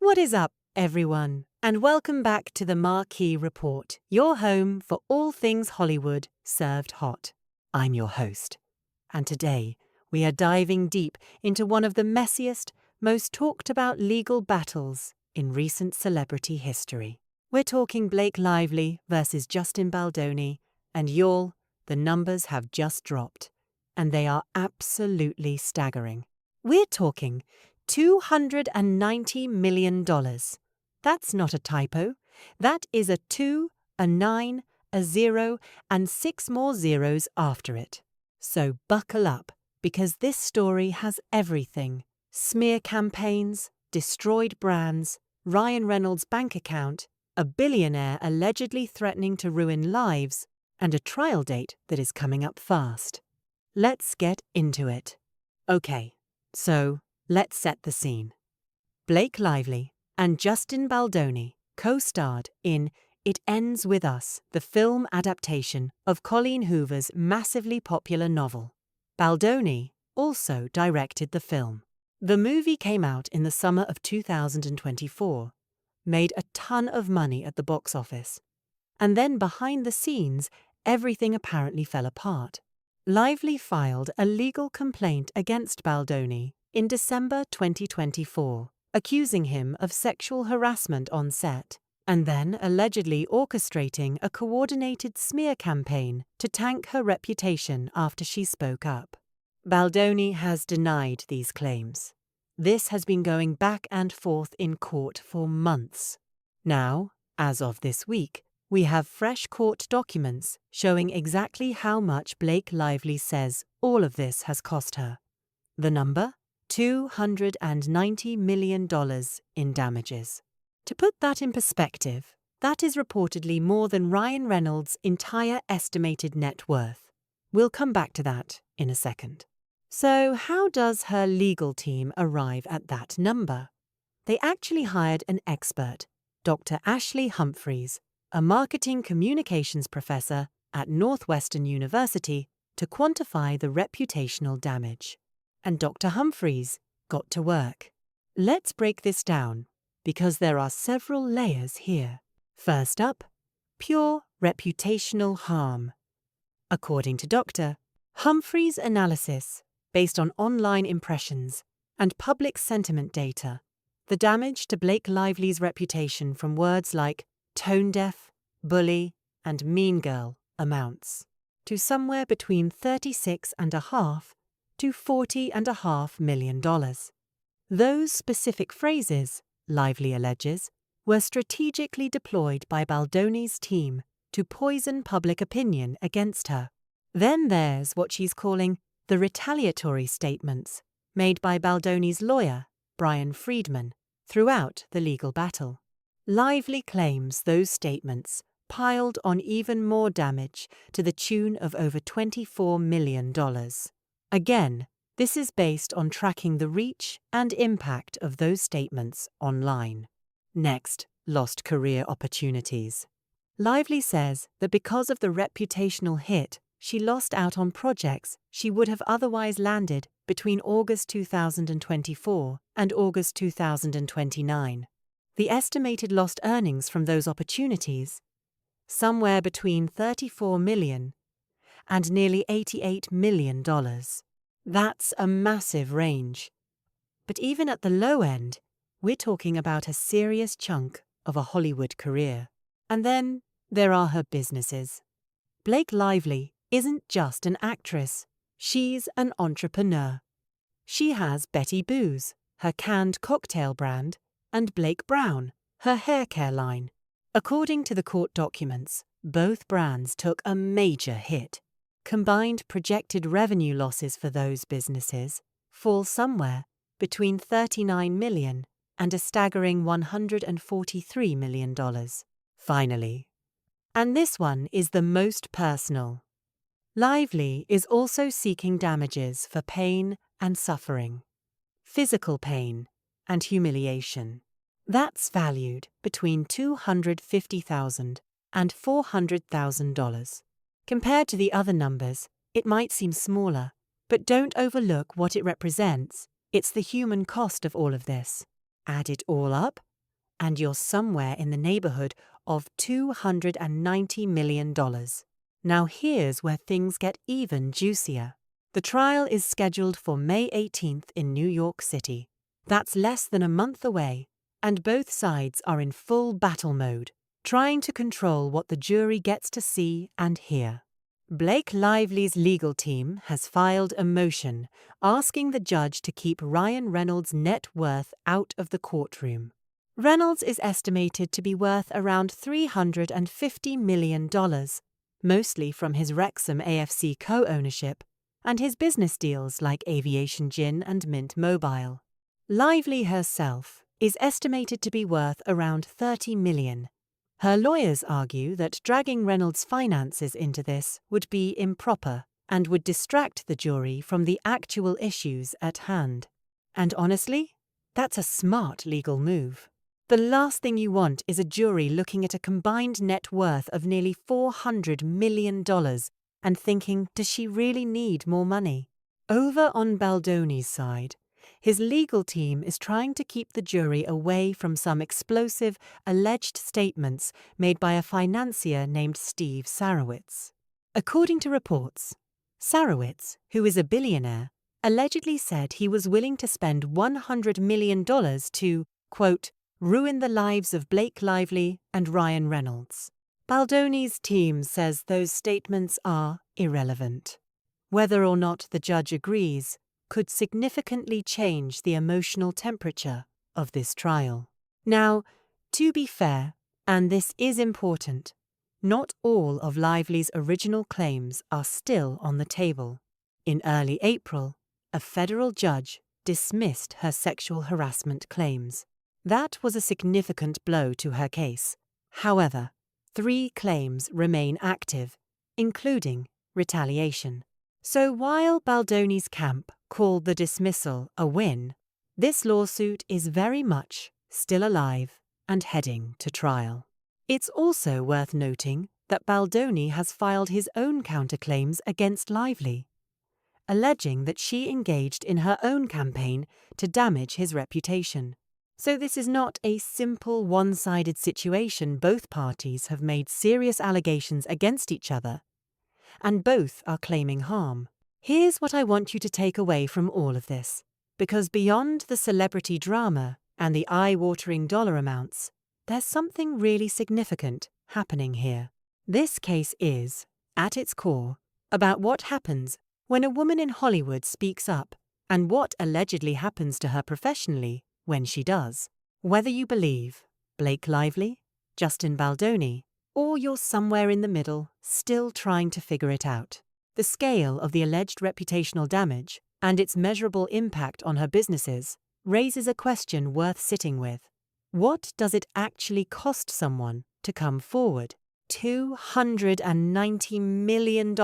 What is up, everyone? And welcome back to the Marquee Report, your home for all things Hollywood served hot. I'm your host, and today we are diving deep into one of the messiest, most talked about legal battles in recent celebrity history. We're talking Blake Lively versus Justin Baldoni, and y'all, the numbers have just dropped, and they are absolutely staggering. We're talking $290 million. That's not a typo. That is a 2, a 9, a 0, and 6 more zeros after it. So buckle up, because this story has everything. Smear campaigns, destroyed brands, Ryan Reynolds' bank account, a billionaire allegedly threatening to ruin lives, and a trial date that is coming up fast. Let's get into it. Okay, so let's set the scene. Blake Lively and Justin Baldoni co-starred in It Ends With Us, the film adaptation of Colleen Hoover's massively popular novel. Baldoni also directed the film. The movie came out in the summer of 2024, made a ton of money at the box office, and then behind the scenes, everything apparently fell apart. Lively filed a legal complaint against Baldoni in December 2024, accusing him of sexual harassment on set, and then allegedly orchestrating a coordinated smear campaign to tank her reputation after she spoke up. Baldoni has denied these claims. This has been going back and forth in court for months. Now, as of this week, we have fresh court documents showing exactly how much Blake Lively says all of this has cost her. The number? $290 million in damages. To put that in perspective, that is reportedly more than Ryan Reynolds' entire estimated net worth. We'll come back to that in a second. So how does her legal team arrive at that number? They actually hired an expert, Dr. Ashley Humphreys, a marketing communications professor at Northwestern University, to quantify the reputational damage. And Dr. Humphreys got to work. Let's break this down, because there are several layers here. First up, pure reputational harm. According to Dr. Humphreys' analysis, based on online impressions and public sentiment data, the damage to Blake Lively's reputation from words like tone-deaf, bully, and mean girl amounts to somewhere between $36.5 to $40.5 million. Those specific phrases, Lively alleges, were strategically deployed by Baldoni's team to poison public opinion against her. Then there's what she's calling the retaliatory statements made by Baldoni's lawyer, Brian Friedman, throughout the legal battle. Lively claims those statements piled on even more damage to the tune of over $24 million. Again, this is based on tracking the reach and impact of those statements online. Next, lost career opportunities. Lively says that because of the reputational hit, she lost out on projects she would have otherwise landed between August 2024 and August 2029. The estimated lost earnings from those opportunities? Somewhere between $34 million and nearly $88 million. That's a massive range. But even at the low end, we're talking about a serious chunk of a Hollywood career. And then there are her businesses. Blake Lively isn't just an actress. She's an entrepreneur. She has Betty Boo's, her canned cocktail brand, and Blake Brown, her hair care line. According to the court documents, both brands took a major hit. Combined projected revenue losses for those businesses fall somewhere between $39 million and a staggering $143 million. Finally, and this one is the most personal, Lively is also seeking damages for pain and suffering, physical pain and humiliation. That's valued between $250,000 and $400,000. Compared to the other numbers, it might seem smaller, but don't overlook what it represents. It's the human cost of all of this. Add it all up, and you're somewhere in the neighborhood of $290 million. Now here's where things get even juicier. The trial is scheduled for May 18th in New York City. That's less than a month away, and both sides are in full battle mode, trying to control what the jury gets to see and hear. Blake Lively's legal team has filed a motion asking the judge to keep Ryan Reynolds' net worth out of the courtroom. Reynolds is estimated to be worth around $350 million, mostly from his Wrexham AFC co-ownership and his business deals like Aviation Gin and Mint Mobile. Lively herself is estimated to be worth around $30 million. Her lawyers argue that dragging Reynolds' finances into this would be improper and would distract the jury from the actual issues at hand. And honestly, that's a smart legal move. The last thing you want is a jury looking at a combined net worth of nearly $400 million and thinking, does she really need more money? Over on Baldoni's side, his legal team is trying to keep the jury away from some explosive, alleged statements made by a financier named Steve Sarowitz. According to reports, Sarowitz, who is a billionaire, allegedly said he was willing to spend $100 million to, quote, ruin the lives of Blake Lively and Ryan Reynolds. Baldoni's team says those statements are irrelevant. Whether or not the judge agrees could significantly change the emotional temperature of this trial. Now, to be fair, and this is important, not all of Lively's original claims are still on the table. In early April, a federal judge dismissed her sexual harassment claims. That was a significant blow to her case. However, 3 claims remain active, including retaliation. So while Baldoni's camp called the dismissal a win, this lawsuit is very much still alive and heading to trial. It's also worth noting that Baldoni has filed his own counterclaims against Lively, alleging that she engaged in her own campaign to damage his reputation. So this is not a simple one-sided situation. Both parties have made serious allegations against each other, and both are claiming harm. Here's what I want you to take away from all of this, because beyond the celebrity drama and the eye-watering dollar amounts, there's something really significant happening here. This case is, at its core, about what happens when a woman in Hollywood speaks up and what allegedly happens to her professionally when she does. Whether you believe Blake Lively, Justin Baldoni, or you're somewhere in the middle, still trying to figure it out. The scale of the alleged reputational damage and its measurable impact on her businesses raises a question worth sitting with. What does it actually cost someone to come forward? $290 million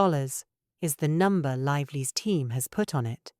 is the number Lively's team has put on it.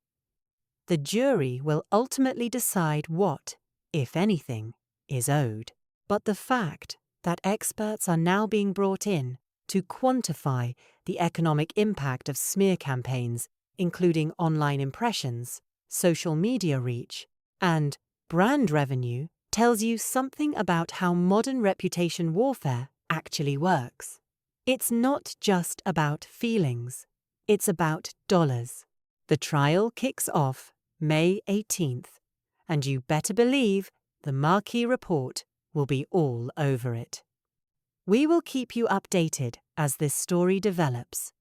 The jury will ultimately decide what, if anything, is owed. But the fact that experts are now being brought in to quantify the economic impact of smear campaigns, including online impressions, social media reach, and brand revenue, tells you something about how modern reputation warfare actually works. It's not just about feelings, it's about dollars. The trial kicks off May 18th, and you better believe the Marquee Report will be all over it. We will keep you updated as this story develops,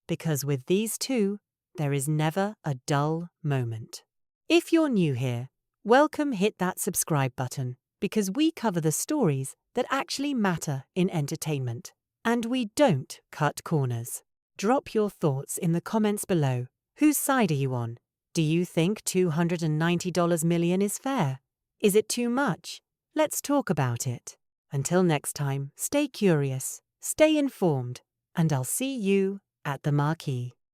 because with these two, there is never a dull moment. If you're new here, welcome. Hit that subscribe button, because we cover the stories that actually matter in entertainment. And we don't cut corners. Drop your thoughts in the comments below. Whose side are you on? Do you think $290 million is fair? Is it too much? Let's talk about it. Until next time, stay curious, stay informed, and I'll see you at the Marquee.